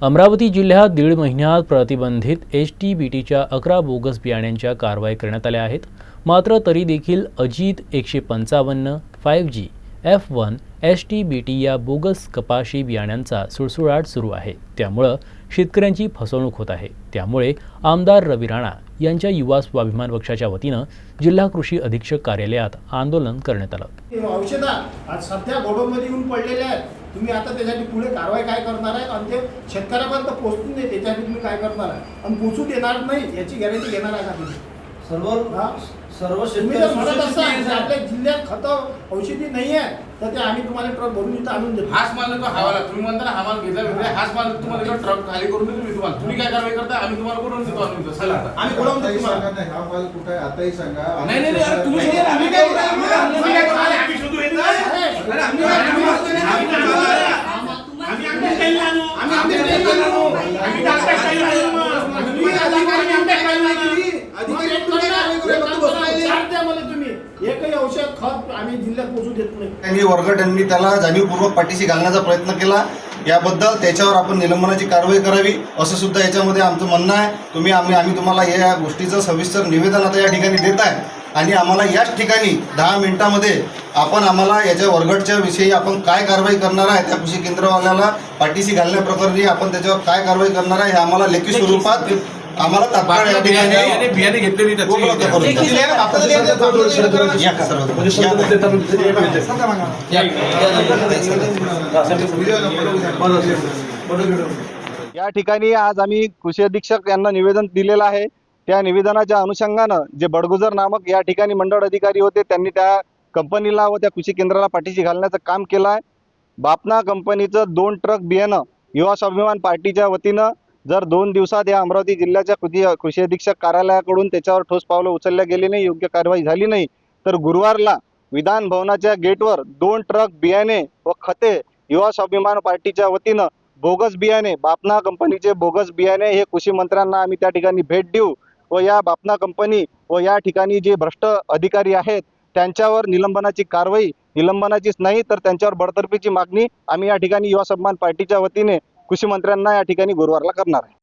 अमरावती जिल्ह्यात दीड महिन्यात प्रतिबंधित HTBTच्या 11 बोगस बियाण्यांच्या कारवाई करण्यात आल्या आहेत। मात्र तरी देखील अजित 155 5G F1 HTBT या बोगस कपाशी बियाण्यांचा सुळसुळाट सुरू आहे। त्यामुळे शेतकऱ्यांची फसवणूक होत आहे। त्यामुळे आमदार रवी राणा यांच्या युवा स्वाभिमान पक्षाच्या वतीनं जिल्हा कृषी अधीक्षक कार्यालयात आंदोलन करण्यात आलं। औषधा आज सध्या गोडाऊनमध्ये येऊन पडलेले आहेत। तुम्ही आता त्यासाठी पुढे कारवाई काय करणार आहे आणि ते शेतकऱ्यापर्यंत पोहोचून दे त्यासाठी तुम्ही काय करणार आहे आणि पोहोचू देणार नाही याची गॅरंटी घेणार आहे का तुम्ही? सर्व शेतकरी म्हणत असतात आपल्या जिल्ह्यात खतं औषधी नाही आहे तर ते आम्ही तुम्हाला ट्रक भरून इथं आणून देतो। हाच माल तो हवाला तुम्ही म्हणता ना हा माल घेतला वेगळा हाच माल तुम्हाला ट्रक खाली करून देतो मी तुम्हाला। तुम्ही काय कारवाई करता आम्ही तुम्हाला करून देतो आम्ही चला आम्ही बोलावून देतो तुम्हाला। नाही हा माल कुठे आहे आताही सांगा। नाही नाही अरे तुम्ही सांगा आम्ही काय आम्ही शोधू येत नाही अरे आम्ही एकही औषध खत आम्ही जिल्ह्यात पोहोचू देत नाही। त्यांनी वर्गटांनी त्याला जाणीवपूर्वक पाठीशी घालण्याचा प्रयत्न केला। याबद्दल त्याच्यावर आपण निलंबनाची कारवाई करावी असं सुद्धा याच्यामध्ये आमचं म्हणणं आहे। आम्ही तुम्हाला या गोष्टीचं सविस्तर निवेदन आता या ठिकाणी देत आहे आणि आम्हाला याच ठिकाणी 10 मिनिटांमध्ये आपण आम्हाला याच्या वर्गटच्या विषयी आपण काय कारवाई करणार आहे, त्या कृषी केंद्रवाल्याला पाठीशी घालण्याप्रकरणी आपण त्याच्यावर काय कारवाई करणार आहे हे आम्हाला लेखी स्वरूपात आम्हाला तात्काळ या ठिकाणी बियाणे घेतलेली उपलब्ध करून या ठिकाणी आज आम्ही कृषी अधीक्षक यांना निवेदन दिलेलं आहे। त्या निवेदनाच्या अनुषंगानं जे बडगुजर नामक या ठिकाणी मंडळ अधिकारी होते त्यांनी त्या कंपनीला व त्या कृषी केंद्राला पाठीशी घालण्याचं काम केलं आहे। बापना कंपनीचं 2 ट्रक बियाणं युवा स्वाभिमान पार्टीच्या वतीनं जर 2 दिवसात या अमरावती जिल्ह्याच्या कृषी अधीक्षक कार्यालयाकडून त्याच्यावर ठोस पावलं उचलल्या गेली नाही, योग्य कारवाई झाली नाही तर गुरुवारला विधान भवनाच्या गेटवर 2 ट्रक बियाणे व खते युवा स्वाभिमान पार्टीच्या वतीनं बोगस बियाणे बापना कंपनीचे बोगस बियाणे हे कृषी मंत्र्यांना आम्ही त्या ठिकाणी भेट देऊ व या बापना कंपनी व या ठिकाणी जे भ्रष्ट अधिकारी आहेत त्यांच्यावर निलंबनाची कारवाई, निलंबनाचीच नाही तर त्यांच्यावर बडतर्फीची मागणी आम्ही या ठिकाणी युवा स्वाभिमान पार्टीच्या वतीने कृषी मंत्र्यांना या ठिकाणी गुरुवारला करणार आहे।